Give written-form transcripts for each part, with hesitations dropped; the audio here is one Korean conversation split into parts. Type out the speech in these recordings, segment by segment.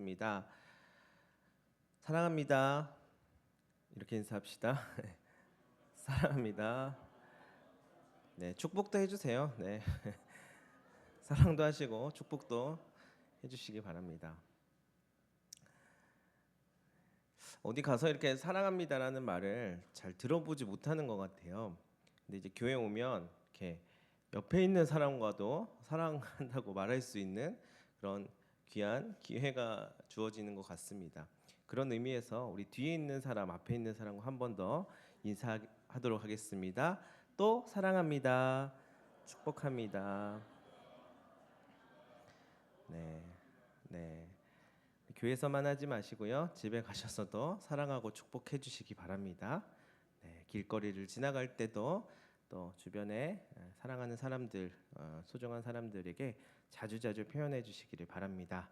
하겠습니다. 사랑합니다. 이렇게 인사합시다. 사랑합니다. 네, 축복도 해주세요. 네, 사랑도 하시고 축복도 해주시기 바랍니다. 어디 가서 이렇게 사랑합니다라는 말을 잘 들어보지 못하는 것 같아요. 근데 이제 교회 오면 이렇게 옆에 있는 사람과도 사랑한다고 말할 수 있는 그런 귀한 기회가 주어지는 것 같습니다. 그런 의미에서 우리 뒤에 있는 사람, 앞에 있는 사람과 한 번 더 인사하도록 하겠습니다. 또 사랑합니다. 축복합니다. 네, 네. 교회에서만 하지 마시고요. 집에 가셔서도 사랑하고 축복해 주시기 바랍니다. 네, 길거리를 지나갈 때도 또 주변에 사랑하는 사람들, 소중한 사람들에게 자주자주 표현해 주시기를 바랍니다.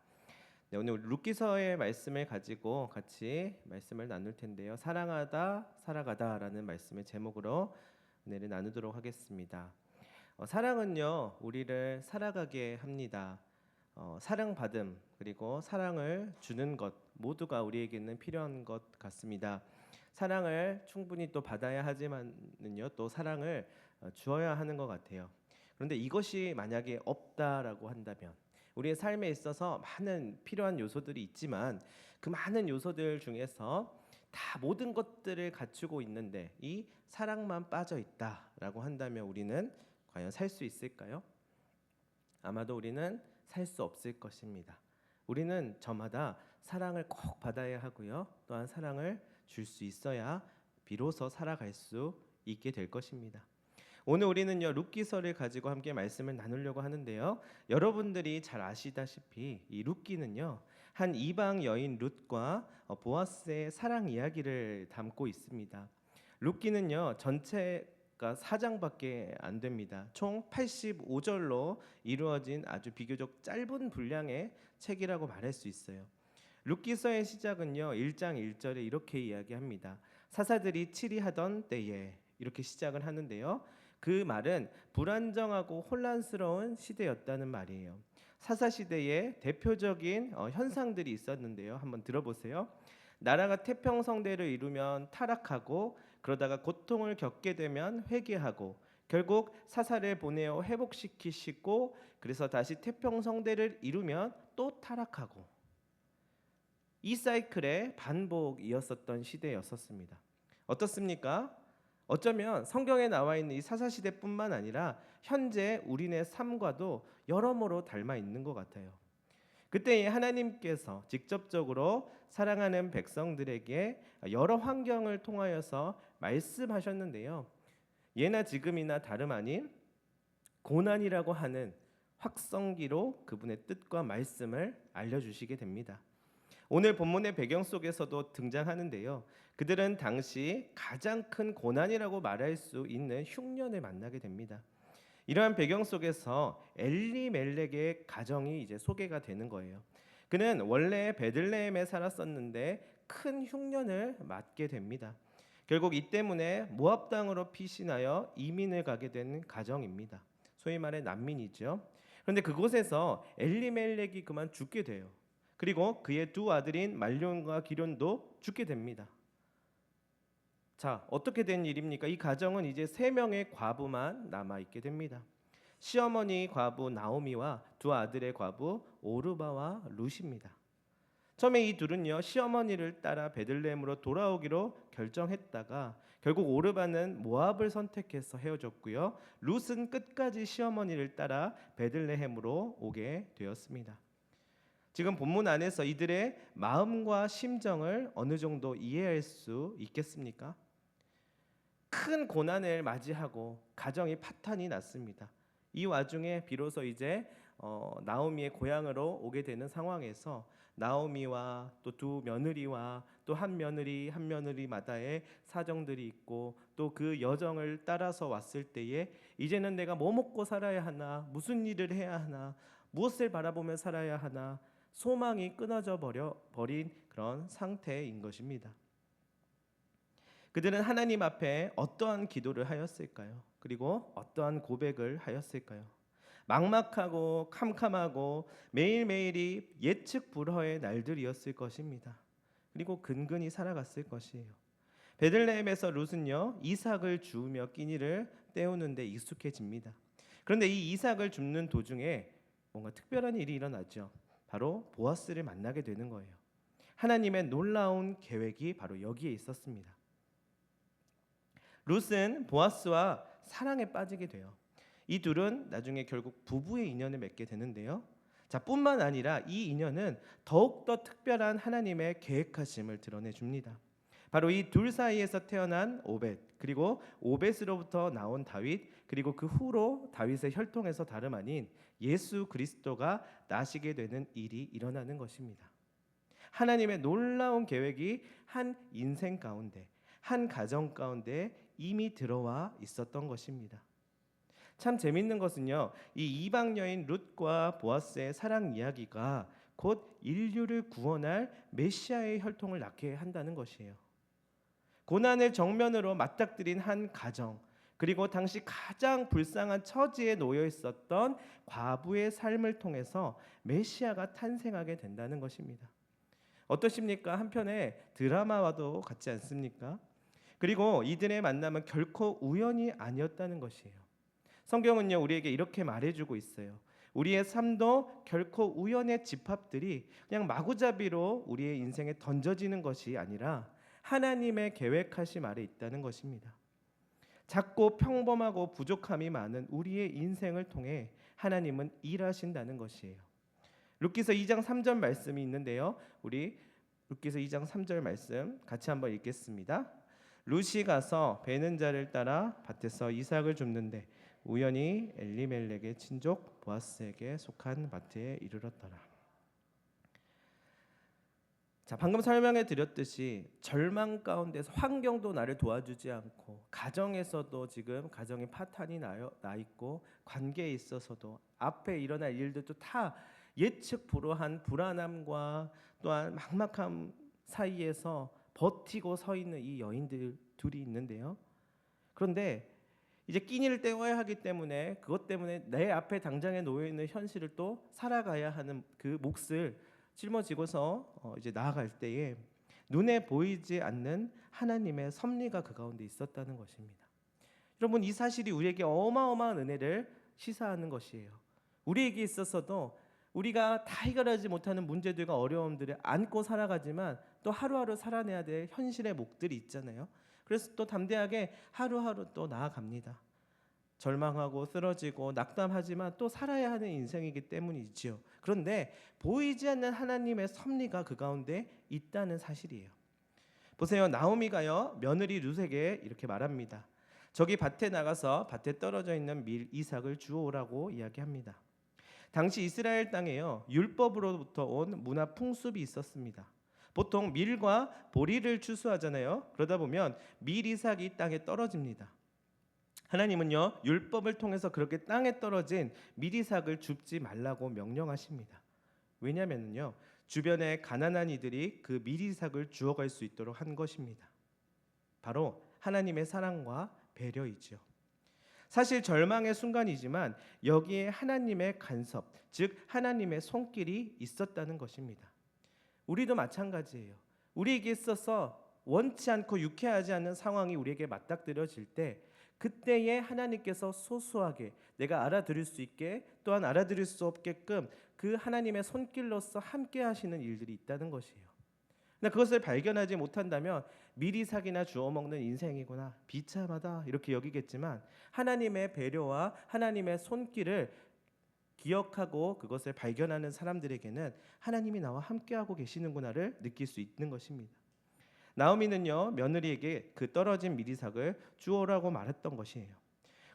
네, 오늘 룻기서의 말씀을 가지고 같이 말씀을 나눌 텐데요. 사랑하다, 살아가다라는 말씀의 제목으로 은혜를 나누도록 하겠습니다. 사랑은요, 우리를 살아가게 합니다. 사랑받음 그리고 사랑을 주는 것 모두가 우리에게는 필요한 것 같습니다. 사랑을 충분히 또 받아야 하지만은요, 또 사랑을 주어야 하는 것 같아요. 그런데 이것이 만약에 없다라고 한다면 우리의 삶에 있어서 많은 필요한 요소들이 있지만 그 많은 요소들 중에서 다 모든 것들을 갖추고 있는데 이 사랑만 빠져 있다라고 한다면 우리는 과연 살 수 있을까요? 아마도 우리는 살 수 없을 것입니다. 우리는 저마다 사랑을 꼭 받아야 하고요. 또한 사랑을 줄 수 있어야 비로소 살아갈 수 있게 될 것입니다. 오늘 우리는요, 룻기서를 가지고 함께 말씀을 나누려고 하는데요. 여러분들이 잘 아시다시피 이 룻기는요, 한 이방 여인 룻과 보아스의 사랑 이야기를 담고 있습니다. 룻기는요, 전체가 4장밖에 안 됩니다. 총 85절로 이루어진 아주 비교적 짧은 분량의 책이라고 말할 수 있어요. 룻기서의 시작은요, 1장 1절에 이렇게 이야기합니다. 사사들이 치리하던 때에, 이렇게 시작을 하는데요. 그 말은 불안정하고 혼란스러운 시대였다는 말이에요. 사사 시대에 대표적인 현상들이 있었는데요. 한번 들어보세요. 나라가 태평성대를 이루면 타락하고, 그러다가 고통을 겪게 되면 회개하고, 결국 사사를 보내어 회복시키시고, 그래서 다시 태평성대를 이루면 또 타락하고, 이 사이클의 반복이었었던 시대였었습니다. 어떻습니까? 어쩌면 성경에 나와 있는 이 사사시대뿐만 아니라 현재 우리네 삶과도 여러모로 닮아 있는 것 같아요. 그때 하나님께서 직접적으로 사랑하는 백성들에게 여러 환경을 통하여서 말씀하셨는데요. 예나 지금이나 다름 아닌 고난이라고 하는 확성기로 그분의 뜻과 말씀을 알려주시게 됩니다. 오늘 본문의 배경 속에서도 등장하는데요. 그들은 당시 가장 큰 고난이라고 말할 수 있는 흉년을 만나게 됩니다. 이러한 배경 속에서 엘리멜렉의 가정이 이제 소개가 되는 거예요. 그는 원래 베들레헴에 살았었는데 큰 흉년을 맞게 됩니다. 결국 이 때문에 모압 땅으로 피신하여 이민을 가게 된 가정입니다. 소위 말해 난민이죠. 그런데 그곳에서 엘리멜렉이 그만 죽게 돼요. 그리고 그의 두 아들인 말론과 기론도 죽게 됩니다. 자, 어떻게 된 일입니까? 이 가정은 이제 3명의 과부만 남아 있게 됩니다. 시어머니 과부 나오미와 두 아들의 과부 오르바와 룻입니다. 처음에 이 둘은요, 시어머니를 따라 베들레헴으로 돌아오기로 결정했다가 결국 오르바는 모압을 선택해서 헤어졌고요. 룻은 끝까지 시어머니를 따라 베들레헴으로 오게 되었습니다. 지금 본문 안에서 이들의 마음과 심정을 어느 정도 이해할 수 있겠습니까? 큰 고난을 맞이하고 가정이 파탄이 났습니다. 이 와중에 비로소 이제 나오미의 고향으로 오게 되는 상황에서 나오미와 또 두 며느리와 또 한 며느리마다의 사정들이 있고 또 그 여정을 따라서 왔을 때에 이제는 내가 뭐 먹고 살아야 하나, 무슨 일을 해야 하나, 무엇을 바라보며 살아야 하나, 소망이 끊어져 버린 그런 상태인 것입니다. 그들은 하나님 앞에 어떠한 기도를 하였을까요? 그리고 어떠한 고백을 하였을까요? 막막하고 캄캄하고 매일매일이 예측 불허의 날들이었을 것입니다. 그리고 근근히 살아갔을 것이에요. 베들레헴에서 룻은요 이삭을 주우며 끼니를 때우는 데 익숙해집니다. 그런데 이 이삭을 줍는 도중에 뭔가 특별한 일이 일어나죠. 바로 보아스를 만나게 되는 거예요. 하나님의 놀라운 계획이 바로 여기에 있었습니다. 룻은 보아스와 사랑에 빠지게 돼요. 이 둘은 나중에 결국 부부의 인연을 맺게 되는데요. 자, 뿐만 아니라 이 인연은 더욱더 특별한 하나님의 계획하심을 드러내 줍니다. 바로 이 둘 사이에서 태어난 오벳, 그리고 오벳으로부터 나온 다윗, 그리고 그 후로 다윗의 혈통에서 다름 아닌 예수 그리스도가 나시게 되는 일이 일어나는 것입니다. 하나님의 놀라운 계획이 한 인생 가운데, 한 가정 가운데 이미 들어와 있었던 것입니다. 참 재밌는 것은요, 이 이방 여인 룻과 보아스의 사랑 이야기가 곧 인류를 구원할 메시아의 혈통을 낳게 한다는 것이에요. 고난을 정면으로 맞닥뜨린 한 가정, 그리고 당시 가장 불쌍한 처지에 놓여 있었던 과부의 삶을 통해서 메시아가 탄생하게 된다는 것입니다. 어떠십니까? 한편의 드라마와도 같지 않습니까? 그리고 이들의 만남은 결코 우연이 아니었다는 것이에요. 성경은요 우리에게 이렇게 말해주고 있어요. 우리의 삶도 결코 우연의 집합들이 그냥 마구잡이로 우리의 인생에 던져지는 것이 아니라 하나님의 계획하심 아래 있다는 것입니다. 작고 평범하고 부족함이 많은 우리의 인생을 통해 하나님은 일하신다는 것이에요. 룻기서 2장 3절 말씀이 있는데요. 우리 룻기서 2장 3절 말씀 같이 한번 읽겠습니다. 룻이 가서 베는 자를 따라 밭에서 이삭을 줍는데 우연히 엘리멜렉의 친족 보아스에게 속한 밭에 이르렀더라. 자, 방금 설명해 드렸듯이 절망 가운데서 환경도 나를 도와주지 않고 가정에서도 지금 가정에 파탄이 나 있고 관계에 있어서도 앞에 일어날 일들도 다 예측 불허한 불안함과 또한 막막함 사이에서 버티고 서 있는 이 여인들 둘이 있는데요. 그런데 이제 끼니를 때워야 하기 때문에 그것 때문에 내 앞에 당장에 놓여 있는 현실을 또 살아가야 하는 그 몫을 짊어지고서 이제 나아갈 때에 눈에 보이지 않는 하나님의 섭리가 그 가운데 있었다는 것입니다. 여러분, 이 사실이 우리에게 어마어마한 은혜를 시사하는 것이에요. 우리에게 있어서도 우리가 다 해결하지 못하는 문제들과 어려움들을 안고 살아가지만 또 하루하루 살아내야 될 현실의 몫들이 있잖아요. 그래서 또 담대하게 하루하루 또 나아갑니다. 절망하고 쓰러지고 낙담하지만 또 살아야 하는 인생이기 때문이지요. 그런데 보이지 않는 하나님의 섭리가 그 가운데 있다는 사실이에요. 보세요. 나오미가요 며느리 룻에게 이렇게 말합니다. 저기 밭에 나가서 밭에 떨어져 있는 밀 이삭을 주워오라고 이야기합니다. 당시 이스라엘 땅에요 율법으로부터 온 문화 풍습이 있었습니다. 보통 밀과 보리를 추수하잖아요. 그러다 보면 밀 이삭이 땅에 떨어집니다. 하나님은요 율법을 통해서 그렇게 땅에 떨어진 밀 이삭을 줍지 말라고 명령하십니다. 왜냐하면요 주변의 가난한 이들이 그 밀 이삭을 주워갈 수 있도록 한 것입니다. 바로 하나님의 사랑과 배려이죠. 사실 절망의 순간이지만 여기에 하나님의 간섭, 즉 하나님의 손길이 있었다는 것입니다. 우리도 마찬가지예요. 우리에게 있어서 원치 않고 유쾌하지 않는 상황이 우리에게 맞닥뜨려질 때 그때에 하나님께서 소소하게 내가 알아들을 수 있게 또한 알아들을 수 없게끔 그 하나님의 손길로서 함께 하시는 일들이 있다는 것이에요. 근데 그것을 발견하지 못한다면 미리삭이나 주워 먹는 인생이구나, 비참하다 이렇게 여기겠지만 하나님의 배려와 하나님의 손길을 기억하고 그것을 발견하는 사람들에게는 하나님이 나와 함께하고 계시는구나를 느낄 수 있는 것입니다. 나오미는요 며느리에게 그 떨어진 미리삭을 주오라고 말했던 것이에요.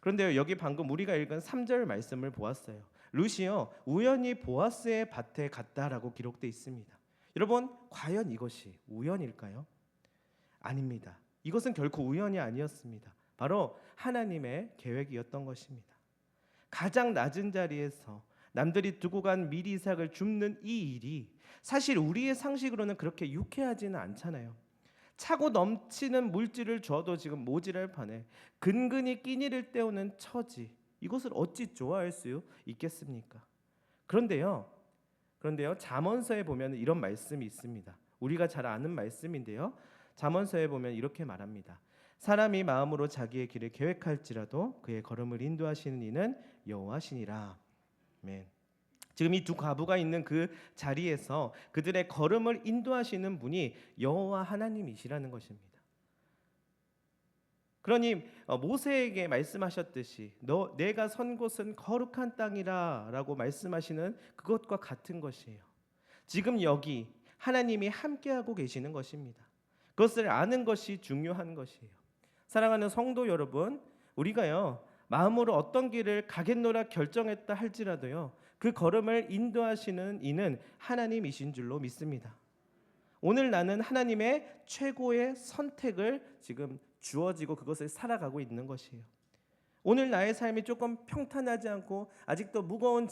그런데 여기 방금 우리가 읽은 3절 말씀을 보았어요. 룻이요 우연히 보아스의 밭에 갔다라고 기록되어 있습니다. 여러분, 과연 이것이 우연일까요? 아닙니다. 이것은 결코 우연이 아니었습니다. 바로 하나님의 계획이었던 것입니다. 가장 낮은 자리에서 남들이 두고 간 미리삭을 줍는 이 일이 사실 우리의 상식으로는 그렇게 유쾌하지는 않잖아요. 차고 넘치는 물질을 줘도 지금 모자랄 판에 근근히 끼니를 때우는 처지, 이것을 어찌 좋아할 수 있겠습니까? 그런데요, 잠언서에 보면 이런 말씀이 있습니다. 우리가 잘 아는 말씀인데요. 잠언서에 보면 이렇게 말합니다. 사람이 마음으로 자기의 길을 계획할지라도 그의 걸음을 인도하시는 이는 여호와시니라. 아멘. 지금 이 두 과부가 있는 그 자리에서 그들의 걸음을 인도하시는 분이 여호와 하나님이시라는 것입니다. 그러니 모세에게 말씀하셨듯이 내가 선 곳은 거룩한 땅이라라고 말씀하시는 그것과 같은 것이에요. 지금 여기 하나님이 함께하고 계시는 것입니다. 그것을 아는 것이 중요한 것이에요. 사랑하는 성도 여러분, 우리가요 마음으로 어떤 길을 가겠노라 결정했다 할지라도요 그 걸음을 인도하시는 이는 하나님이신 줄로 믿습니다. 오늘 나는 하나님의 최고의 선택을 지금 주어지고 그것을 살아가고 있는 것이에요. 오늘 나의 삶이 조금 평탄하지 않고 아직도 무거운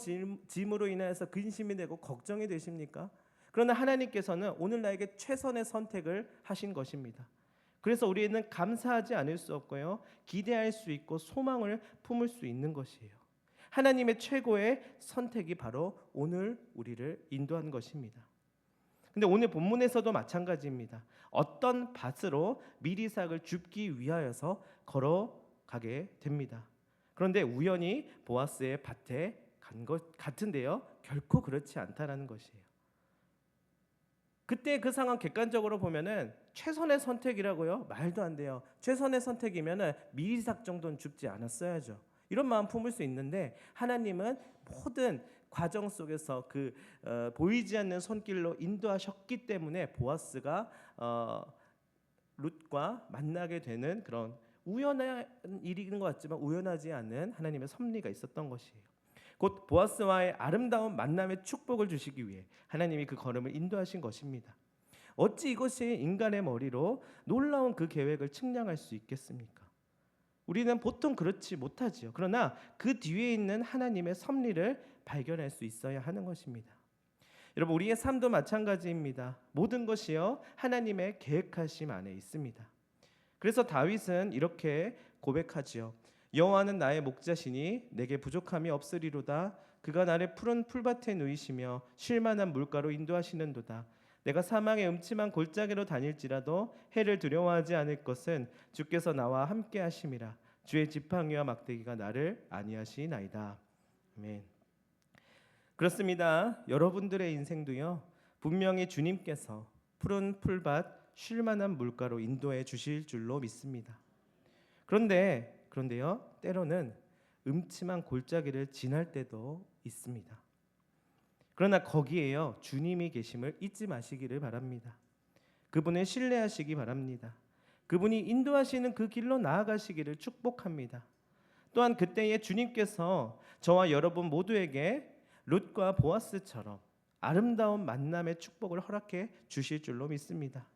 짐으로 인해서 근심이 되고 걱정이 되십니까? 그러나 하나님께서는 오늘 나에게 최선의 선택을 하신 것입니다. 그래서 우리는 감사하지 않을 수 없고요, 기대할 수 있고 소망을 품을 수 있는 것이에요. 하나님의 최고의 선택이 바로 오늘 우리를 인도한 것입니다. 근데 오늘 본문에서도 마찬가지입니다. 어떤 밭으로 미리삭을 줍기 위하여서 걸어가게 됩니다. 그런데 우연히 보아스의 밭에 간 것 같은데요, 결코 그렇지 않다라는 것이에요. 그때 그 상황 객관적으로 보면은 최선의 선택이라고요? 말도 안 돼요. 최선의 선택이면은 미리삭 정도는 줍지 않았어야죠. 이런 마음 품을 수 있는데 하나님은 모든 과정 속에서 보이지 않는 손길로 인도하셨기 때문에 보아스가 룻과 만나게 되는 그런 우연한 일인 것 같지만 우연하지 않은 하나님의 섭리가 있었던 것이에요. 곧 보아스와의 아름다운 만남의 축복을 주시기 위해 하나님이 그 걸음을 인도하신 것입니다. 어찌 이것이 인간의 머리로 놀라운 그 계획을 측량할 수 있겠습니까? 우리는 보통 그렇지 못하지요. 그러나 그 뒤에 있는 하나님의 섭리를 발견할 수 있어야 하는 것입니다. 여러분, 우리의 삶도 마찬가지입니다. 모든 것이요 하나님의 계획하심 안에 있습니다. 그래서 다윗은 이렇게 고백하지요. 여호와는 나의 목자시니 내게 부족함이 없으리로다. 그가 나를 푸른 풀밭에 누이시며 쉴만한 물가로 인도하시는도다. 내가 사망의 음침한 골짜기로 다닐지라도 해를 두려워하지 않을 것은 주께서 나와 함께 하심이라. 주의 지팡이와 막대기가 나를 안위하시나이다. 아멘. 그렇습니다. 여러분들의 인생도요 분명히 주님께서 푸른 풀밭 쉴만한 물가로 인도해 주실 줄로 믿습니다. 그런데요 때로는 음침한 골짜기를 지날 때도 있습니다. 그러나 거기에요 주님이 계심을 잊지 마시기를 바랍니다. 그분을 신뢰하시기 바랍니다. 그분이 인도하시는 그 길로 나아가시기를 축복합니다. 또한 그때에 주님께서 저와 여러분 모두에게 룻과 보아스처럼 아름다운 만남의 축복을 허락해 주실 줄로 믿습니다.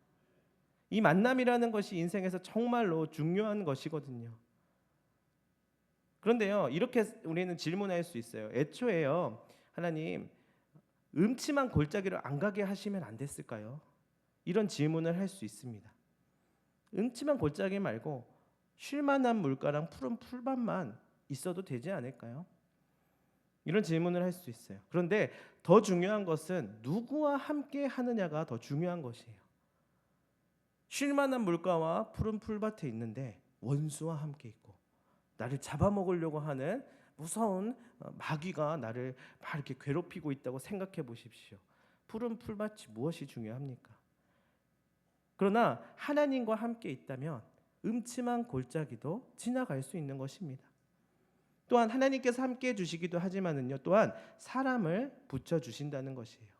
이 만남이라는 것이 인생에서 정말로 중요한 것이거든요. 그런데요 이렇게 우리는 질문할 수 있어요. 애초에요 하나님 음침한 골짜기를 안 가게 하시면 안 됐을까요? 이런 질문을 할 수 있습니다. 음침한 골짜기 말고 쉴만한 물가랑 푸른 풀밭만 있어도 되지 않을까요? 이런 질문을 할 수 있어요. 그런데 더 중요한 것은 누구와 함께 하느냐가 더 중요한 것이에요. 쉴만한 물가와 푸른 풀밭에 있는데 원수와 함께 있고 나를 잡아먹으려고 하는 무서운 마귀가 나를 막 이렇게 괴롭히고 있다고 생각해 보십시오. 푸른 풀밭이 무엇이 중요합니까? 그러나 하나님과 함께 있다면 음침한 골짜기도 지나갈 수 있는 것입니다. 또한 하나님께서 함께 해주시기도 하지만은요 또한 사람을 붙여주신다는 것이에요.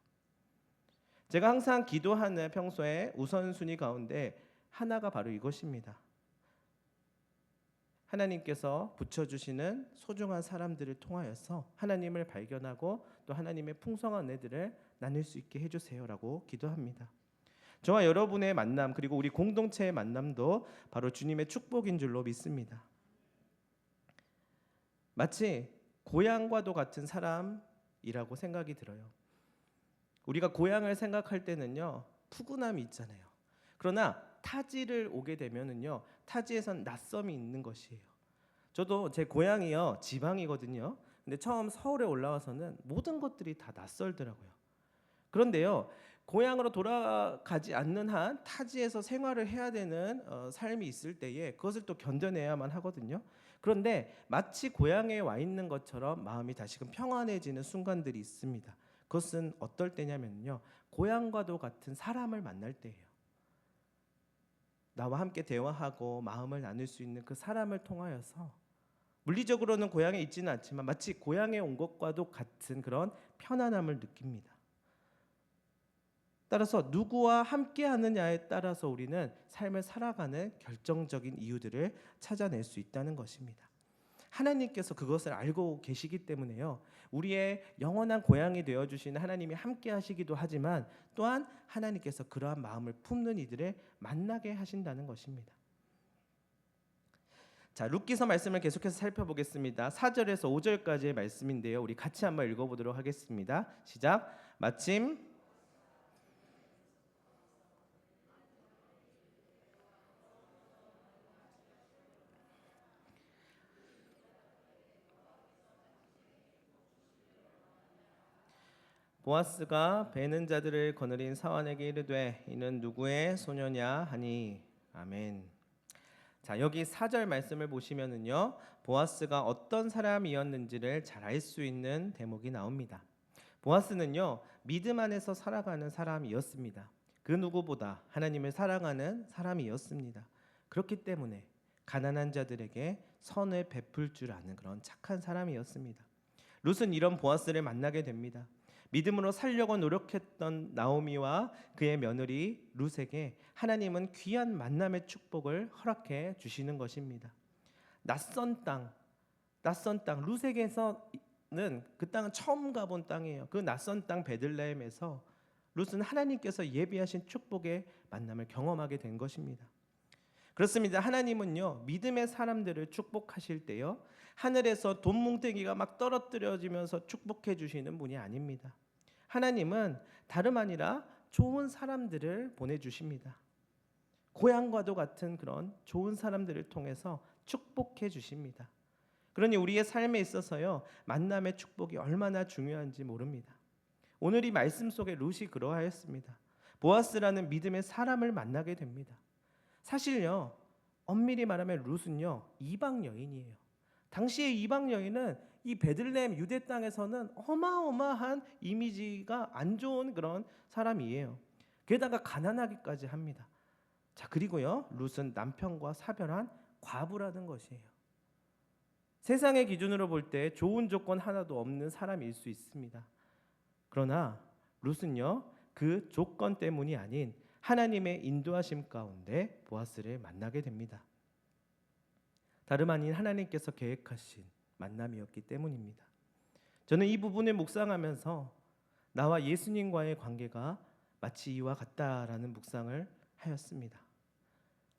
제가 항상 기도하는 평소에 우선순위 가운데 하나가 바로 이것입니다. 하나님께서 붙여주시는 소중한 사람들을 통하여서 하나님을 발견하고 또 하나님의 풍성한 은혜들을 나눌 수 있게 해주세요라고 기도합니다. 저와 여러분의 만남 그리고 우리 공동체의 만남도 바로 주님의 축복인 줄로 믿습니다. 마치 고향과도 같은 사람이라고 생각이 들어요. 우리가 고향을 생각할 때는요 푸근함이 있잖아요. 그러나 타지를 오게 되면은요 타지에선 낯섦이 있는 것이에요. 저도 제 고향이요 지방이거든요. 근데 처음 서울에 올라와서는 모든 것들이 다 낯설더라고요. 그런데요, 고향으로 돌아가지 않는 한 타지에서 생활을 해야 되는 삶이 있을 때에 그것을 또 견뎌내야만 하거든요. 그런데 마치 고향에 와 있는 것처럼 마음이 다시금 평안해지는 순간들이 있습니다. 그것은 어떨 때냐면요, 고향과도 같은 사람을 만날 때예요. 나와 함께 대화하고 마음을 나눌 수 있는 그 사람을 통하여서 물리적으로는 고향에 있지는 않지만 마치 고향에 온 것과도 같은 그런 편안함을 느낍니다. 따라서 누구와 함께 하느냐에 따라서 우리는 삶을 살아가는 결정적인 이유들을 찾아낼 수 있다는 것입니다. 하나님께서 그것을 알고 계시기 때문에요, 우리의 영원한 고향이 되어주시는 하나님이 함께 하시기도 하지만 또한 하나님께서 그러한 마음을 품는 이들을 만나게 하신다는 것입니다. 자, 룻기서 말씀을 계속해서 살펴보겠습니다. 4절에서 5절까지의 말씀인데요, 우리 같이 한번 읽어보도록 하겠습니다. 시작. 마침 보아스가 베는 자들을 거느린 사환에게 이르되 이는 누구의 소녀냐 하니. 아멘. 자, 여기 4절 말씀을 보시면은요, 보아스가 어떤 사람이었는지를 잘 알 수 있는 대목이 나옵니다. 보아스는요, 믿음 안에서 살아가는 사람이었습니다. 그 누구보다 하나님을 사랑하는 사람이었습니다. 그렇기 때문에 가난한 자들에게 선을 베풀 줄 아는 그런 착한 사람이었습니다. 룻은 이런 보아스를 만나게 됩니다. 믿음으로 살려고 노력했던 나오미와 그의 며느리 룻에게 하나님은 귀한 만남의 축복을 허락해 주시는 것입니다. 낯선 땅 룻에게서는 그 땅은 처음 가본 땅이에요. 그 낯선 땅 베들레헴에서 룻은 하나님께서 예비하신 축복의 만남을 경험하게 된 것입니다. 그렇습니다. 하나님은요, 믿음의 사람들을 축복하실 때요, 하늘에서 돈 뭉탱이가 막 떨어뜨려지면서 축복해 주시는 분이 아닙니다. 하나님은 다름 아니라 좋은 사람들을 보내주십니다. 고향과도 같은 그런 좋은 사람들을 통해서 축복해 주십니다. 그러니 우리의 삶에 있어서요, 만남의 축복이 얼마나 중요한지 모릅니다. 오늘 이 말씀 속에 룻이 그러하였습니다. 보아스라는 믿음의 사람을 만나게 됩니다. 사실요, 엄밀히 말하면 룻은요, 이방 여인이에요. 당시의 이방 여인은 이 베들레헴 유대 땅에서는 어마어마한 이미지가 안 좋은 그런 사람이에요. 게다가 가난하기까지 합니다. 자, 그리고요, 룻은 남편과 사별한 과부라는 것이에요. 세상의 기준으로 볼 때 좋은 조건 하나도 없는 사람일 수 있습니다. 그러나 룻은요, 그 조건 때문이 아닌 하나님의 인도하심 가운데 보아스를 만나게 됩니다. 다름 아닌 하나님께서 계획하신 만남이었기 때문입니다. 저는 이 부분을 묵상하면서 나와 예수님과의 관계가 마치 이와 같다라는 묵상을 하였습니다.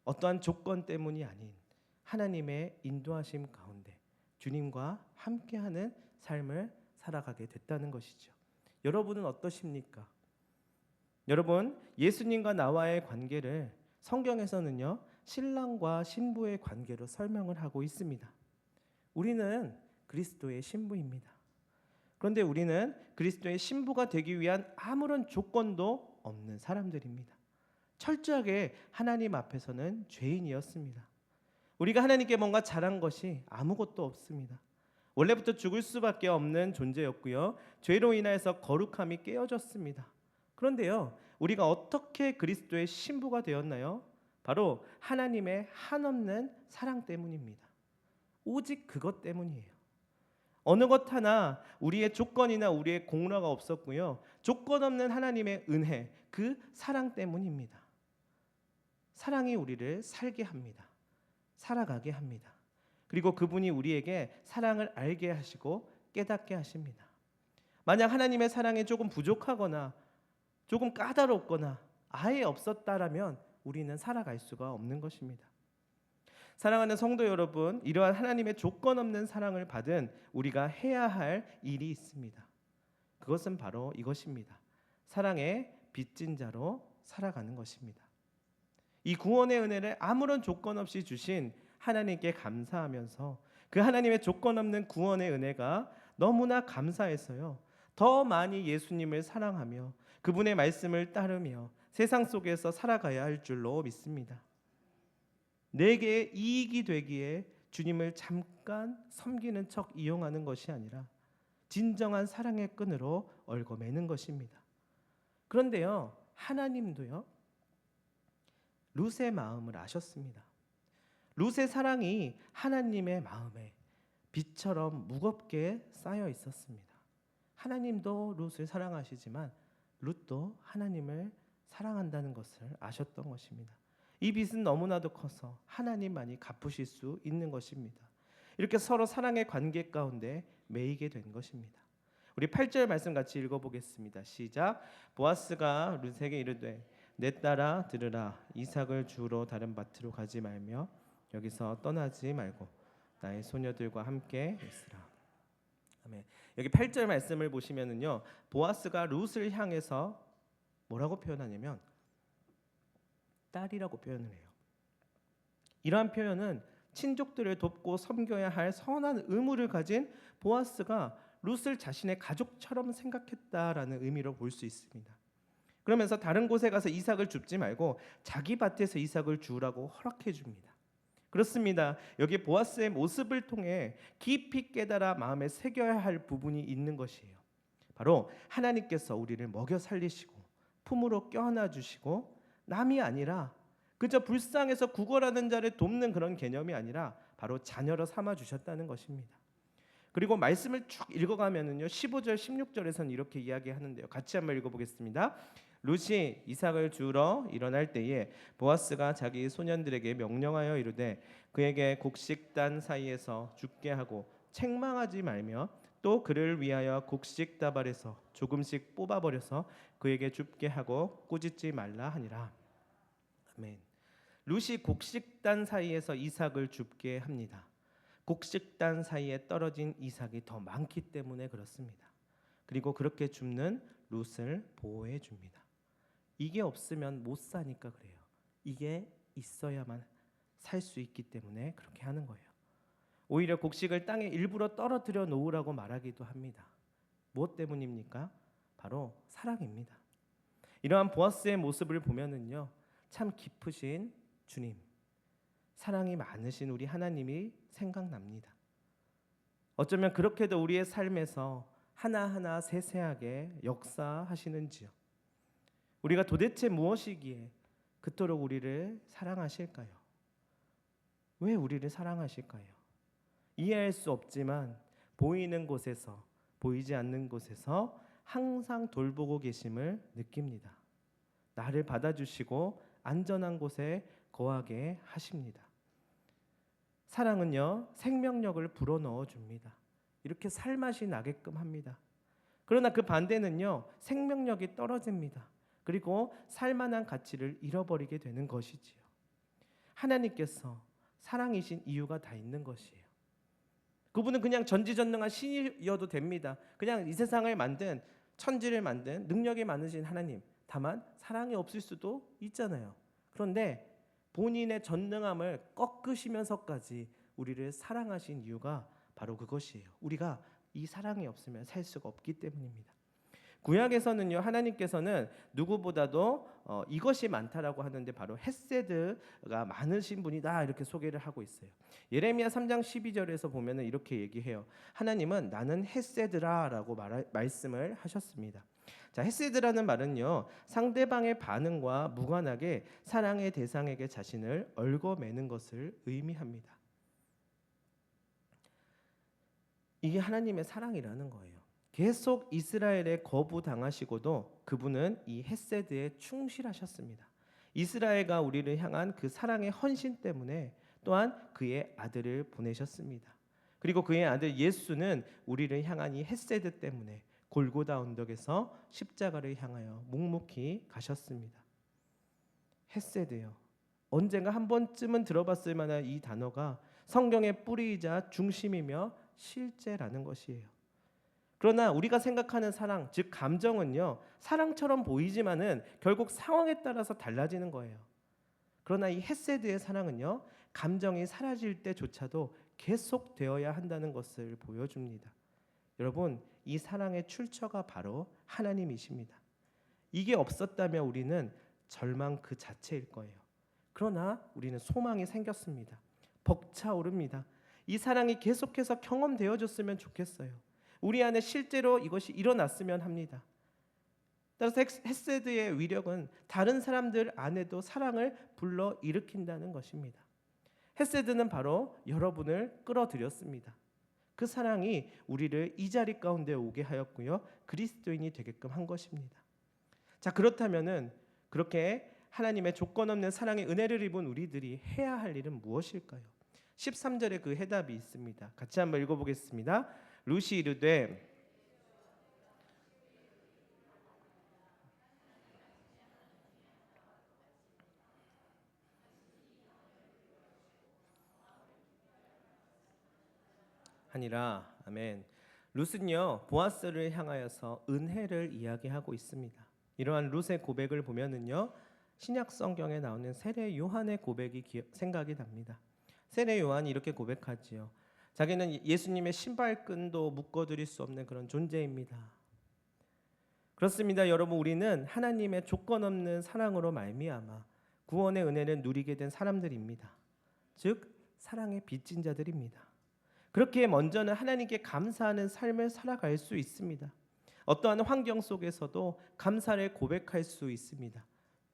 어떠한 조건 때문이 아닌 하나님의 인도하심 가운데 주님과 함께하는 삶을 살아가게 됐다는 것이죠. 여러분은 어떠십니까? 여러분, 예수님과 나와의 관계를 성경에서는요, 신랑과 신부의 관계로 설명을 하고 있습니다. 우리는 그리스도의 신부입니다. 그런데 우리는 그리스도의 신부가 되기 위한 아무런 조건도 없는 사람들입니다. 철저하게 하나님 앞에서는 죄인이었습니다. 우리가 하나님께 뭔가 잘한 것이 아무것도 없습니다. 원래부터 죽을 수밖에 없는 존재였고요, 죄로 인하여서 거룩함이 깨어졌습니다. 그런데요, 우리가 어떻게 그리스도의 신부가 되었나요? 바로 하나님의 한없는 사랑 때문입니다. 오직 그것 때문이에요. 어느 것 하나 우리의 조건이나 우리의 공로가 없었고요, 조건 없는 하나님의 은혜, 그 사랑 때문입니다. 사랑이 우리를 살게 합니다. 살아가게 합니다. 그리고 그분이 우리에게 사랑을 알게 하시고 깨닫게 하십니다. 만약 하나님의 사랑이 조금 부족하거나 조금 까다롭거나 아예 없었다라면 우리는 살아갈 수가 없는 것입니다. 사랑하는 성도 여러분, 이러한 하나님의 조건 없는 사랑을 받은 우리가 해야 할 일이 있습니다. 그것은 바로 이것입니다. 사랑의 빚진 자로 살아가는 것입니다. 이 구원의 은혜를 아무런 조건 없이 주신 하나님께 감사하면서 그 하나님의 조건 없는 구원의 은혜가 너무나 감사해서요. 더 많이 예수님을 사랑하며 그분의 말씀을 따르며 세상 속에서 살아가야 할 줄로 믿습니다. 내게 이익이 되기에 주님을 잠깐 섬기는 척 이용하는 것이 아니라 진정한 사랑의 끈으로 얽어매는 것입니다. 그런데요, 하나님도요, 룻의 마음을 아셨습니다. 룻의 사랑이 하나님의 마음에 빛처럼 무겁게 쌓여 있었습니다. 하나님도 룻을 사랑하시지만 룻도 하나님을 사랑한다는 것을 아셨던 것입니다. 이 빚은 너무나도 커서 하나님만이 갚으실 수 있는 것입니다. 이렇게 서로 사랑의 관계 가운데 매이게 된 것입니다. 우리 8절 말씀 같이 읽어보겠습니다. 시작. 보아스가 룻에게 이르되 내 딸아 들으라. 이삭을 주우러 다른 밭으로 가지 말며 여기서 떠나지 말고 나의 소녀들과 함께 있으라. 아멘. 여기 8절 말씀을 보시면은요, 보아스가 룻을 향해서 뭐라고 표현하냐면 딸이라고 표현을 해요. 이러한 표현은 친족들을 돕고 섬겨야 할 선한 의무를 가진 보아스가 룻을 자신의 가족처럼 생각했다라는 의미로 볼 수 있습니다. 그러면서 다른 곳에 가서 이삭을 줍지 말고 자기 밭에서 이삭을 주우라고 허락해 줍니다. 그렇습니다. 여기 보아스의 모습을 통해 깊이 깨달아 마음에 새겨야 할 부분이 있는 것이에요. 바로 하나님께서 우리를 먹여 살리시고 품으로 껴안아 주시고 남이 아니라 그저 불쌍해서 구걸하는 자를 돕는 그런 개념이 아니라 바로 자녀로 삼아 주셨다는 것입니다. 그리고 말씀을 쭉 읽어가면은요, 15절 16절에서는 이렇게 이야기하는데요. 같이 한번 읽어보겠습니다. 룻이 이삭을 주우러 일어날 때에 보아스가 자기 소년들에게 명령하여 이르되 그에게 곡식단 사이에서 죽게 하고 책망하지 말며 또 그를 위하여 곡식 다발에서 조금씩 뽑아버려서 그에게 줍게 하고 꾸짖지 말라 하니라. 아멘. 룻이 곡식단 사이에서 이삭을 줍게 합니다. 곡식단 사이에 떨어진 이삭이 더 많기 때문에 그렇습니다. 그리고 그렇게 줍는 룻을 보호해 줍니다. 이게 없으면 못 사니까 그래요. 이게 있어야만 살 수 있기 때문에 그렇게 하는 거예요. 오히려 곡식을 땅에 일부러 떨어뜨려 놓으라고 말하기도 합니다. 무엇 때문입니까? 바로 사랑입니다. 이러한 보아스의 모습을 보면은요, 참 깊으신 주님, 사랑이 많으신 우리 하나님이 생각납니다. 어쩌면 그렇게도 우리의 삶에서 하나하나 세세하게 역사하시는지요. 우리가 도대체 무엇이기에 그토록 우리를 사랑하실까요? 왜 우리를 사랑하실까요? 이해할 수 없지만 보이는 곳에서 보이지 않는 곳에서 항상 돌보고 계심을 느낍니다. 나를 받아주시고 안전한 곳에 거하게 하십니다. 사랑은요, 생명력을 불어넣어 줍니다. 이렇게 살맛이 나게끔 합니다. 그러나 그 반대는요, 생명력이 떨어집니다. 그리고 살만한 가치를 잃어버리게 되는 것이지요. 하나님께서 사랑이신 이유가 다 있는 것이에요. 그분은 그냥 전지전능한 신이어도 됩니다. 그냥 이 세상을 만든, 천지를 만든 능력이 많으신 하나님. 다만 사랑이 없을 수도 있잖아요. 그런데 본인의 전능함을 꺾으시면서까지 우리를 사랑하신 이유가 바로 그것이에요. 우리가 이 사랑이 없으면 살 수가 없기 때문입니다. 구약에서는요, 하나님께서는 누구보다도 이것이 많다라고 하는데 바로 헤세드가 많으신 분이다 이렇게 소개를 하고 있어요. 예레미야 3장 12절에서 보면은 이렇게 얘기해요. 하나님은 나는 헤세드라라고 말씀을 하셨습니다. 자, 헤세드라는 말은요, 상대방의 반응과 무관하게 사랑의 대상에게 자신을 얽어매는 것을 의미합니다. 이게 하나님의 사랑이라는 거예요. 계속 이스라엘에 거부당하시고도 그분은 이 헤세드에 충실하셨습니다. 이스라엘과 우리를 향한 그 사랑의 헌신 때문에 또한 그의 아들을 보내셨습니다. 그리고 그의 아들 예수는 우리를 향한 이 헤세드 때문에 골고다 언덕에서 십자가를 향하여 묵묵히 가셨습니다. 헤세드요. 언젠가 한 번쯤은 들어봤을 만한 이 단어가 성경의 뿌리이자 중심이며 실제라는 것이에요. 그러나 우리가 생각하는 사랑, 즉 감정은요, 사랑처럼 보이지만은 결국 상황에 따라서 달라지는 거예요. 그러나 이 헤세드의 사랑은요, 감정이 사라질 때조차도 계속되어야 한다는 것을 보여줍니다. 여러분, 이 사랑의 출처가 바로 하나님이십니다. 이게 없었다면 우리는 절망 그 자체일 거예요. 그러나 우리는 소망이 생겼습니다. 벅차오릅니다. 이 사랑이 계속해서 경험되어졌으면 좋겠어요. 우리 안에 실제로 이것이 일어났으면 합니다. 따라서 헤세드의 위력은 다른 사람들 안에도 사랑을 불러 일으킨다는 것입니다. 헤세드는 바로 여러분을 끌어들였습니다. 그 사랑이 우리를 이 자리 가운데 오게 하였고요, 그리스도인이 되게끔 한 것입니다. 자, 그렇다면은 그렇게 하나님의 조건 없는 사랑의 은혜를 입은 우리들이 해야 할 일은 무엇일까요? 13절에 그 해답이 있습니다. 같이 한번 읽어보겠습니다. 루시 이르되 하니라. 아멘. 룻은요, 보아스를 향하여서 은혜를 이야기하고 있습니다. 이러한 룻의 고백을 보면은요, 신약 성경에 나오는 세례 요한의 고백이 생각이 납니다. 세례 요한이 이렇게 고백하지요. 자기는 예수님의 신발끈도 묶어드릴 수 없는 그런 존재입니다. 그렇습니다. 여러분, 우리는 하나님의 조건 없는 사랑으로 말미암아 구원의 은혜를 누리게 된 사람들입니다. 즉 사랑의 빚진 자들입니다. 그렇게 먼저는 하나님께 감사하는 삶을 살아갈 수 있습니다. 어떠한 환경 속에서도 감사를 고백할 수 있습니다.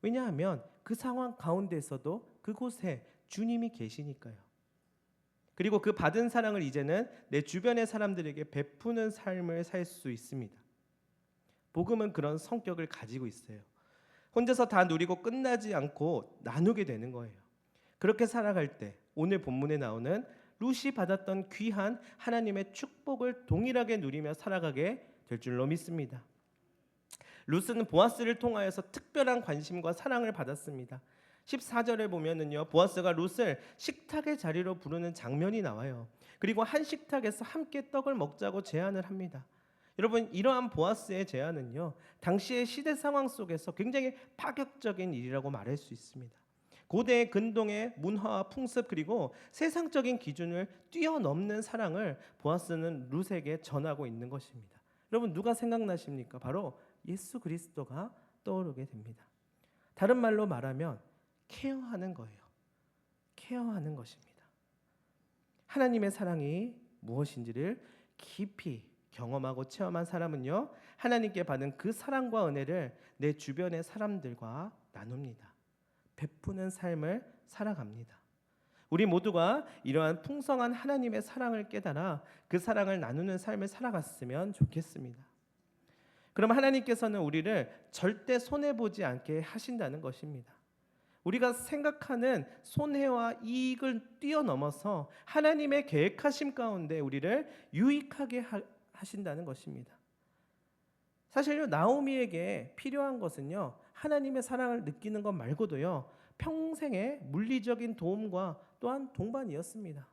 왜냐하면 그 상황 가운데서도 그곳에 주님이 계시니까요. 그리고 그 받은 사랑을 이제는 내 주변의 사람들에게 베푸는 삶을 살 수 있습니다. 복음은 그런 성격을 가지고 있어요. 혼자서 다 누리고 끝나지 않고 나누게 되는 거예요. 그렇게 살아갈 때 오늘 본문에 나오는 룻이 받았던 귀한 하나님의 축복을 동일하게 누리며 살아가게 될 줄로 믿습니다. 룻은 보아스를 통하여서 특별한 관심과 사랑을 받았습니다. 14절에 보면은요, 보아스가 룻을 식탁의 자리로 부르는 장면이 나와요. 그리고 한 식탁에서 함께 떡을 먹자고 제안을 합니다. 여러분, 이러한 보아스의 제안은요, 당시의 시대 상황 속에서 굉장히 파격적인 일이라고 말할 수 있습니다. 고대 근동의 문화와 풍습 그리고 세상적인 기준을 뛰어넘는 사랑을 보아스는 룻에게 전하고 있는 것입니다. 여러분, 누가 생각나십니까? 바로 예수 그리스도가 떠오르게 됩니다. 다른 말로 말하면 케어하는 거예요. 케어하는 것입니다. 하나님의 사랑이 무엇인지를 깊이 경험하고 체험한 사람은요, 하나님께 받은 그 사랑과 은혜를 내 주변의 사람들과 나눕니다. 베푸는 삶을 살아갑니다. 우리 모두가 이러한 풍성한 하나님의 사랑을 깨달아 그 사랑을 나누는 삶을 살아갔으면 좋겠습니다. 그럼 하나님께서는 우리를 절대 손해보지 않게 하신다는 것입니다. 우리가 생각하는 손해와 이익을 뛰어넘어서 하나님의 계획하심 가운데 우리를 유익하게 하신다는 것입니다. 사실요, 나오미에게 필요한 것은요, 하나님의 사랑을 느끼는 것 말고도요, 평생의 물리적인 도움과 또한 동반이었습니다.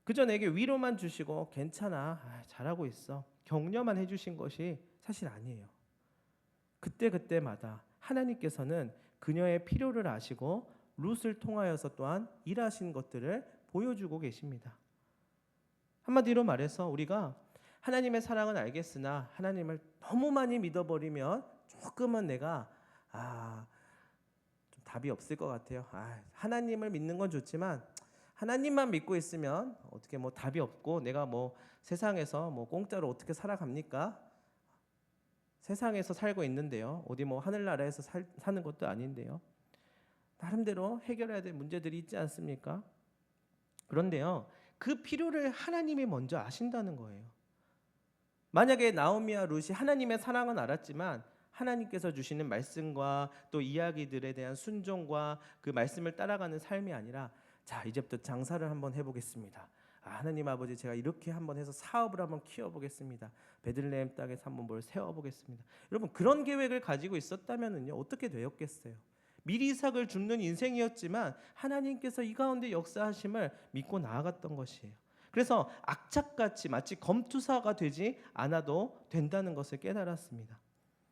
그저 내게 위로만 주시고 괜찮아, 잘하고 있어, 격려만 해주신 것이 사실 아니에요. 그때그때마다 하나님께서는 그녀의 필요를 아시고 룻을 통하여서 또한 일하신 것들을 보여주고 계십니다. 한마디로 말해서 우리가 하나님의 사랑은 알겠으나 하나님을 너무 많이 믿어버리면 조금은 내가 좀 답이 없을 것 같아요. 하나님을 믿는 건 좋지만 하나님만 믿고 있으면 어떻게 뭐 답이 없고 내가 뭐 세상에서 뭐 공짜로 어떻게 살아갑니까? 세상에서 살고 있는데요. 어디 뭐 하늘나라에서 사는 것도 아닌데요. 나름대로 해결해야 될 문제들이 있지 않습니까? 그런데요, 그 필요를 하나님이 먼저 아신다는 거예요. 만약에 나오미와 룻이 하나님의 사랑은 알았지만 하나님께서 주시는 말씀과 또 이야기들에 대한 순종과 그 말씀을 따라가는 삶이 아니라, 자, 이제부터 장사를 한번 해보겠습니다. 하나님 아버지, 제가 이렇게 한번 해서 사업을 한번 키워보겠습니다. 베들레헴 땅에서 한번 뭘 세워보겠습니다. 여러분, 그런 계획을 가지고 있었다면요, 어떻게 되었겠어요? 미리 이삭을 줍는 인생이었지만 하나님께서 이 가운데 역사하심을 믿고 나아갔던 것이에요. 그래서 악착같이 마치 검투사가 되지 않아도 된다는 것을 깨달았습니다.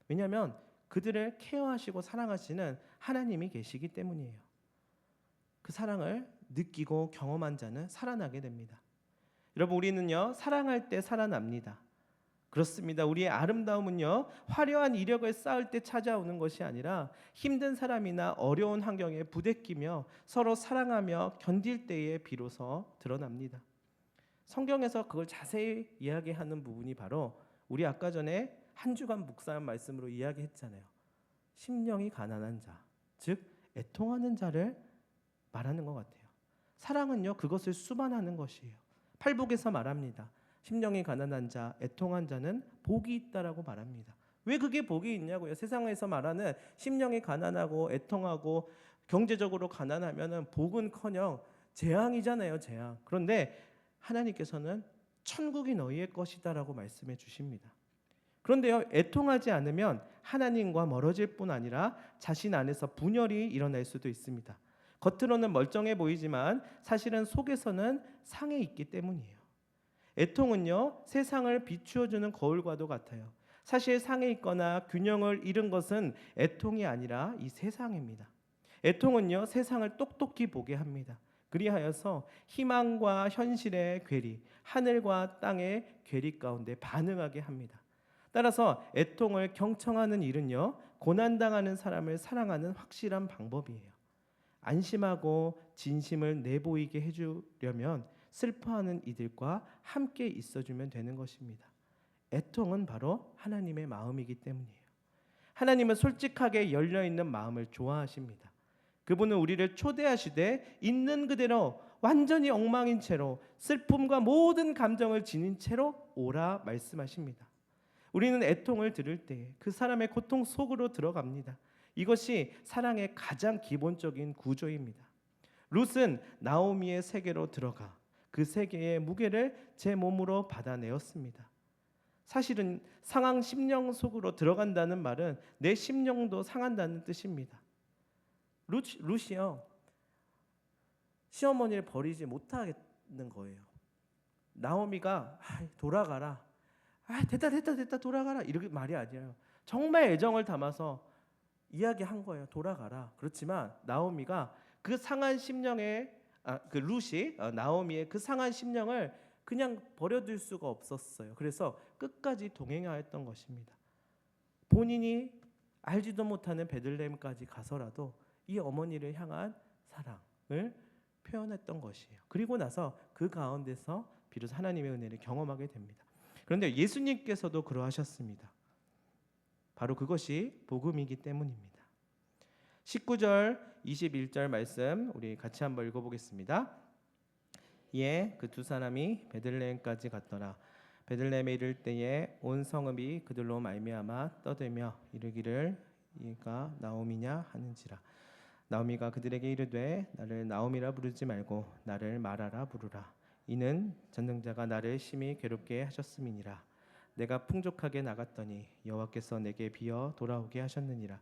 왜냐하면 그들을 케어하시고 사랑하시는 하나님이 계시기 때문이에요. 그 사랑을 느끼고 경험한 자는 살아나게 됩니다. 여러분, 우리는요 사랑할 때 살아납니다. 그렇습니다. 우리의 아름다움은요 화려한 이력을 쌓을 때 찾아오는 것이 아니라 힘든 사람이나 어려운 환경에 부대끼며 서로 사랑하며 견딜 때에 비로소 드러납니다. 성경에서 그걸 자세히 이야기하는 부분이 바로 우리 아까 전에 한 주간 묵상 말씀으로 이야기했잖아요. 심령이 가난한 자, 즉 애통하는 자를 말하는 것 같아요. 사랑은요 그것을 수반하는 것이에요. 팔복에서 말합니다. 심령이 가난한 자, 애통한 자는 복이 있다라고 말합니다. 왜 그게 복이 있냐고요? 세상에서 말하는 심령이 가난하고 애통하고 경제적으로 가난하면은 복은커녕 재앙이잖아요, 재앙. 그런데 하나님께서는 천국이 너희의 것이다라고 말씀해 주십니다. 그런데요, 애통하지 않으면 하나님과 멀어질 뿐 아니라 자신 안에서 분열이 일어날 수도 있습니다. 겉으로는 멀쩡해 보이지만 사실은 속에서는 상해 있기 때문이에요. 애통은요 세상을 비추어주는 거울과도 같아요. 사실 상해 있거나 균형을 잃은 것은 애통이 아니라 이 세상입니다. 애통은요 세상을 똑똑히 보게 합니다. 그리하여서 희망과 현실의 괴리, 하늘과 땅의 괴리 가운데 반응하게 합니다. 따라서 애통을 경청하는 일은요 고난당하는 사람을 사랑하는 확실한 방법이에요. 안심하고 진심을 내보이게 해주려면 슬퍼하는 이들과 함께 있어주면 되는 것입니다. 애통은 바로 하나님의 마음이기 때문이에요. 하나님은 솔직하게 열려있는 마음을 좋아하십니다. 그분은 우리를 초대하시되 있는 그대로 완전히 엉망인 채로 슬픔과 모든 감정을 지닌 채로 오라 말씀하십니다. 우리는 애통을 들을 때 그 사람의 고통 속으로 들어갑니다. 이것이 사랑의 가장 기본적인 구조입니다. 룻은 나오미의 세계로 들어가 그 세계의 무게를 제 몸으로 받아내었습니다. 사실은 상한 심령 속으로 들어간다는 말은 내 심령도 상한다는 뜻입니다. 룻이요 시어머니를 버리지 못하겠는 거예요. 나오미가 돌아가라, 됐다 돌아가라 이렇게 말이 아니에요. 정말 애정을 담아서 이야기한 거예요. 돌아가라. 그렇지만 나오미가 그 상한 심령의 그 룻이 나오미의 그 상한 심령을 그냥 버려둘 수가 없었어요. 그래서 끝까지 동행하였던 것입니다. 본인이 알지도 못하는 베들레헴까지 가서라도 이 어머니를 향한 사랑을 표현했던 것이에요. 그리고 나서 그 가운데서 비로소 하나님의 은혜를 경험하게 됩니다. 그런데 예수님께서도 그러하셨습니다. 바로 그것이 복음이기 때문입니다. 19절 21절 말씀 우리 같이 한번 읽어보겠습니다. 예, 그 두 사람이 베들레헴까지 갔더라. 베들레헴에 이를 때에 온 성읍이 그들로 말미암아 떠들며 이르기를 이가 나오미냐 하는지라. 나오미가 그들에게 이르되 나를 나오미라 부르지 말고 나를 마라라 부르라. 이는 전능자가 나를 심히 괴롭게 하셨음이니라. 내가 풍족하게 나갔더니 여호와께서 내게 비어 돌아오게 하셨느니라.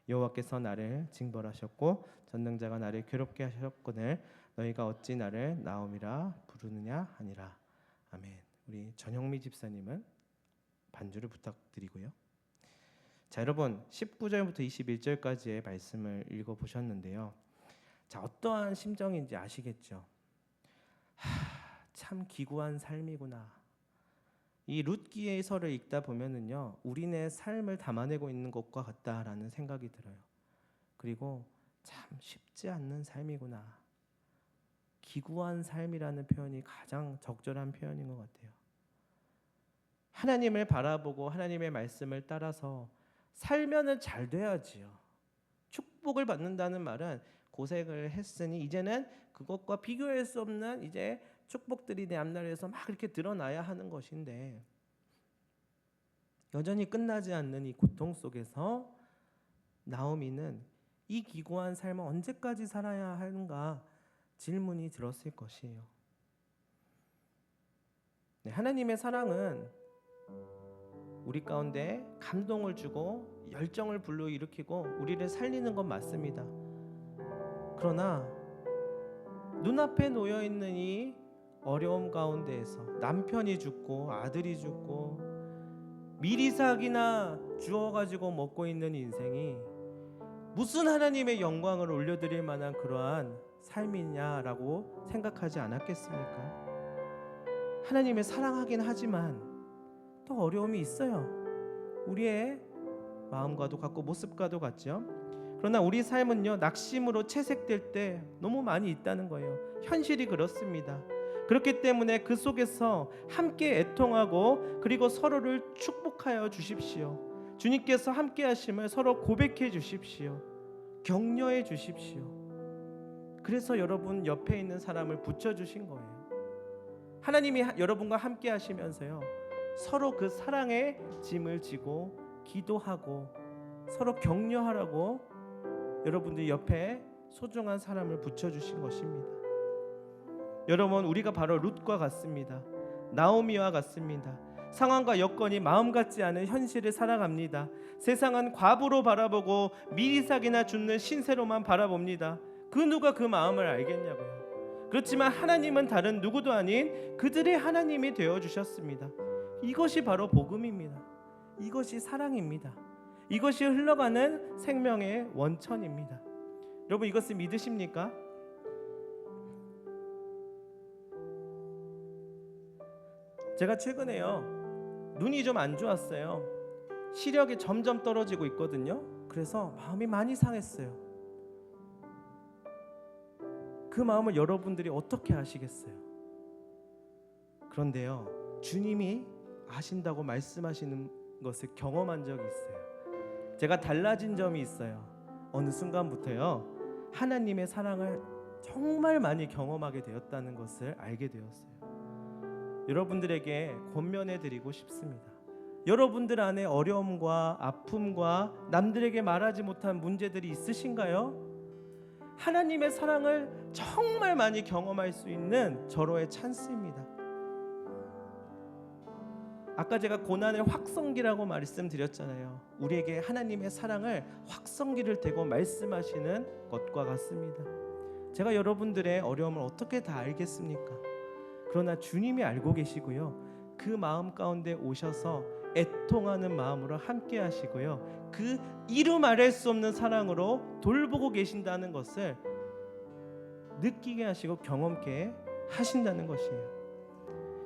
여호와께서 나를 징벌하셨고 전능자가 나를 괴롭게 하셨거늘 너희가 어찌 나를 나오미라 부르느냐 하니라. 아멘. 우리 전영미 집사님은 반주를 부탁드리고요. 자, 여러분 19절부터 21절까지의 말씀을 읽어보셨는데요. 자, 어떠한 심정인지 아시겠죠? 참 기구한 삶이구나. 이 룻기에서를 읽다 보면은요, 우리네 삶을 담아내고 있는 것과 같다라는 생각이 들어요. 그리고 참 쉽지 않는 삶이구나. 기구한 삶이라는 표현이 가장 적절한 표현인 것 같아요. 하나님을 바라보고 하나님의 말씀을 따라서 살면은 잘 돼야지요. 축복을 받는다는 말은 고생을 했으니 이제는 그것과 비교할 수 없는 이제 축복들이 내 앞날에서 막 이렇게 드러나야 하는 것인데 여전히 끝나지 않는 이 고통 속에서 나오미는 이 기구한 삶을 언제까지 살아야 하는가 질문이 들었을 것이에요. 네, 하나님의 사랑은 우리 가운데 감동을 주고 열정을 불러일으키고 우리를 살리는 건 맞습니다. 그러나 눈앞에 놓여있는 이 어려움 가운데에서 남편이 죽고 아들이 죽고 미리삭이나 주워가지고 먹고 있는 인생이 무슨 하나님의 영광을 올려드릴 만한 그러한 삶이냐라고 생각하지 않았겠습니까? 하나님을 사랑하긴 하지만 또 어려움이 있어요. 우리의 마음과도 같고 모습과도 같죠. 그러나 우리 삶은요, 낙심으로 채색될 때 너무 많이 있다는 거예요. 현실이 그렇습니다. 그렇기 때문에 그 속에서 함께 애통하고 그리고 서로를 축복하여 주십시오. 주님께서 함께 하심을 서로 고백해 주십시오. 격려해 주십시오. 그래서 여러분 옆에 있는 사람을 붙여주신 거예요. 하나님이 여러분과 함께 하시면서요, 서로 그 사랑의 짐을 지고 기도하고 서로 격려하라고 여러분들 옆에 소중한 사람을 붙여주신 것입니다. 여러분, 우리가 바로 룻과 같습니다. 나오미와 같습니다. 상황과 여건이 마음 같지 않은 현실을 살아갑니다. 세상은 과부로 바라보고 미리삭이나 죽는 신세로만 바라봅니다. 그 누가 그 마음을 알겠냐고요. 그렇지만 하나님은 다른 누구도 아닌 그들의 하나님이 되어주셨습니다. 이것이 바로 복음입니다. 이것이 사랑입니다. 이것이 흘러가는 생명의 원천입니다. 여러분, 이것을 믿으십니까? 제가 최근에요, 눈이 좀 안 좋았어요. 시력이 점점 떨어지고 있거든요. 그래서 마음이 많이 상했어요. 그 마음을 여러분들이 어떻게 아시겠어요? 그런데요, 주님이 아신다고 말씀하시는 것을 경험한 적이 있어요. 제가 달라진 점이 있어요. 어느 순간부터요, 하나님의 사랑을 정말 많이 경험하게 되었다는 것을 알게 되었어요. 여러분들에게 권면해 드리고 싶습니다. 여러분들 안에 어려움과 아픔과 남들에게 말하지 못한 문제들이 있으신가요? 하나님의 사랑을 정말 많이 경험할 수 있는 절호의 찬스입니다. 아까 제가 고난을 확성기라고 말씀드렸잖아요. 우리에게 하나님의 사랑을 확성기를 대고 말씀하시는 것과 같습니다. 제가 여러분들의 어려움을 어떻게 다 알겠습니까? 그러나 주님이 알고 계시고요, 그 마음 가운데 오셔서 애통하는 마음으로 함께 하시고요, 그 이루 말할 수 없는 사랑으로 돌보고 계신다는 것을 느끼게 하시고 경험케 하신다는 것이에요.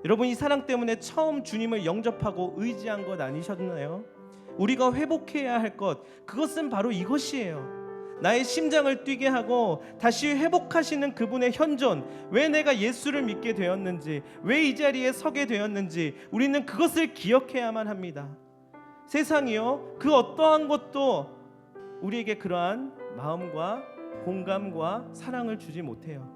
여러분, 이 사랑 때문에 처음 주님을 영접하고 의지한 것 아니셨나요? 우리가 회복해야 할 것, 그것은 바로 이것이에요. 나의 심장을 뛰게 하고 다시 회복하시는 그분의 현존, 왜 내가 예수를 믿게 되었는지, 왜 이 자리에 서게 되었는지 우리는 그것을 기억해야만 합니다. 세상이요, 그 어떠한 것도 우리에게 그러한 마음과 공감과 사랑을 주지 못해요.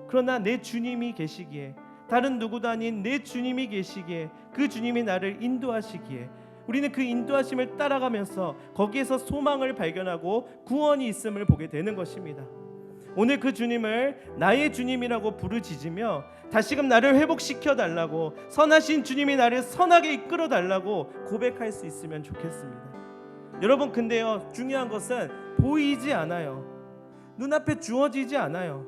그러나 내 주님이 계시기에, 다른 누구도 아닌 내 주님이 계시기에, 그 주님이 나를 인도하시기에 우리는 그 인도하심을 따라가면서 거기에서 소망을 발견하고 구원이 있음을 보게 되는 것입니다. 오늘 그 주님을 나의 주님이라고 부르짖으며 다시금 나를 회복시켜 달라고, 선하신 주님이 나를 선하게 이끌어 달라고 고백할 수 있으면 좋겠습니다. 여러분, 근데요, 중요한 것은 보이지 않아요. 눈앞에 주어지지 않아요.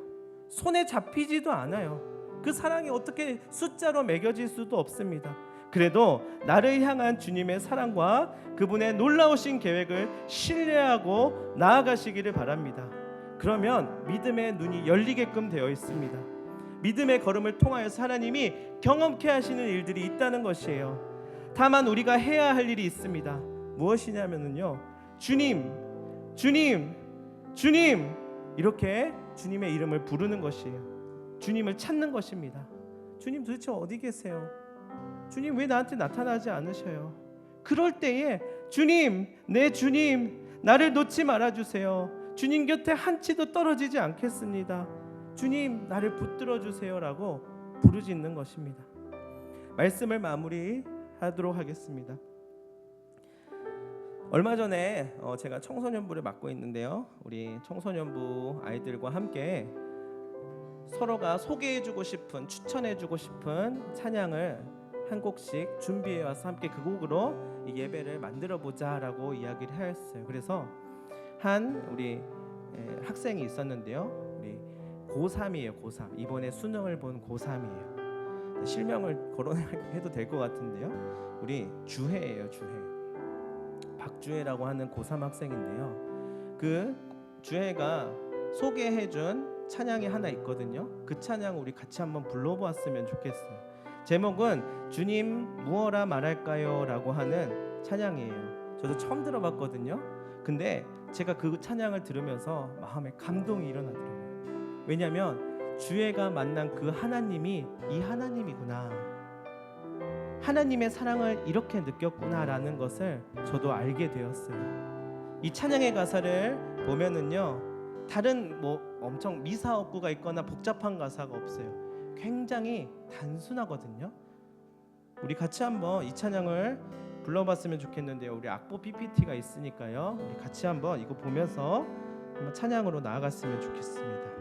손에 잡히지도 않아요. 그 사랑이 어떻게 숫자로 매겨질 수도 없습니다. 그래도 나를 향한 주님의 사랑과 그분의 놀라우신 계획을 신뢰하고 나아가시기를 바랍니다. 그러면 믿음의 눈이 열리게끔 되어 있습니다. 믿음의 걸음을 통하여서 하나님이 경험케 하시는 일들이 있다는 것이에요. 다만 우리가 해야 할 일이 있습니다. 무엇이냐면요, 주님, 주님, 주님, 이렇게 주님의 이름을 부르는 것이에요. 주님을 찾는 것입니다. 주님 도대체 어디 계세요? 주님 왜 나한테 나타나지 않으셔요? 그럴 때에 주님, 내 주님, 나를 놓지 말아주세요. 주님 곁에 한치도 떨어지지 않겠습니다. 주님, 나를 붙들어 주세요라고 부르짖는 것입니다. 말씀을 마무리하도록 하겠습니다. 얼마 전에 제가 청소년부를 맡고 있는데요, 우리 청소년부 아이들과 함께 서로가 소개해주고 싶은, 추천해주고 싶은 찬양을 한 곡씩 준비해 와서 함께 그 곡으로 이 예배를 만들어 보자라고 이야기를 했어요. 그래서 한 우리 학생이 있었는데요, 우리 고3이에요. 고3, 이번에 수능을 본 고3이에요. 실명을 거론해도 될 것 같은데요, 우리 주혜예요. 주혜, 박주혜라고 하는 고3 학생인데요, 그 주혜가 소개해준 찬양이 하나 있거든요. 그 찬양 우리 같이 한번 불러보았으면 좋겠어요. 제목은 주님 무엇라 말할까요? 라고 하는 찬양이에요. 저도 처음 들어봤거든요. 근데 제가 그 찬양을 들으면서 마음에 감동이 일어나더라고요. 왜냐하면 주애가 만난 그 하나님이 이 하나님이구나, 하나님의 사랑을 이렇게 느꼈구나라는 것을 저도 알게 되었어요. 이 찬양의 가사를 보면은요, 다른 뭐 엄청 미사업구가 있거나 복잡한 가사가 없어요. 굉장히 단순하거든요. 우리 같이 한번 이 찬양을 불러봤으면 좋겠는데요. 우리 악보 PPT가 있으니까요. 우리 같이 한번 이거 보면서 한번 찬양으로 나아갔으면 좋겠습니다.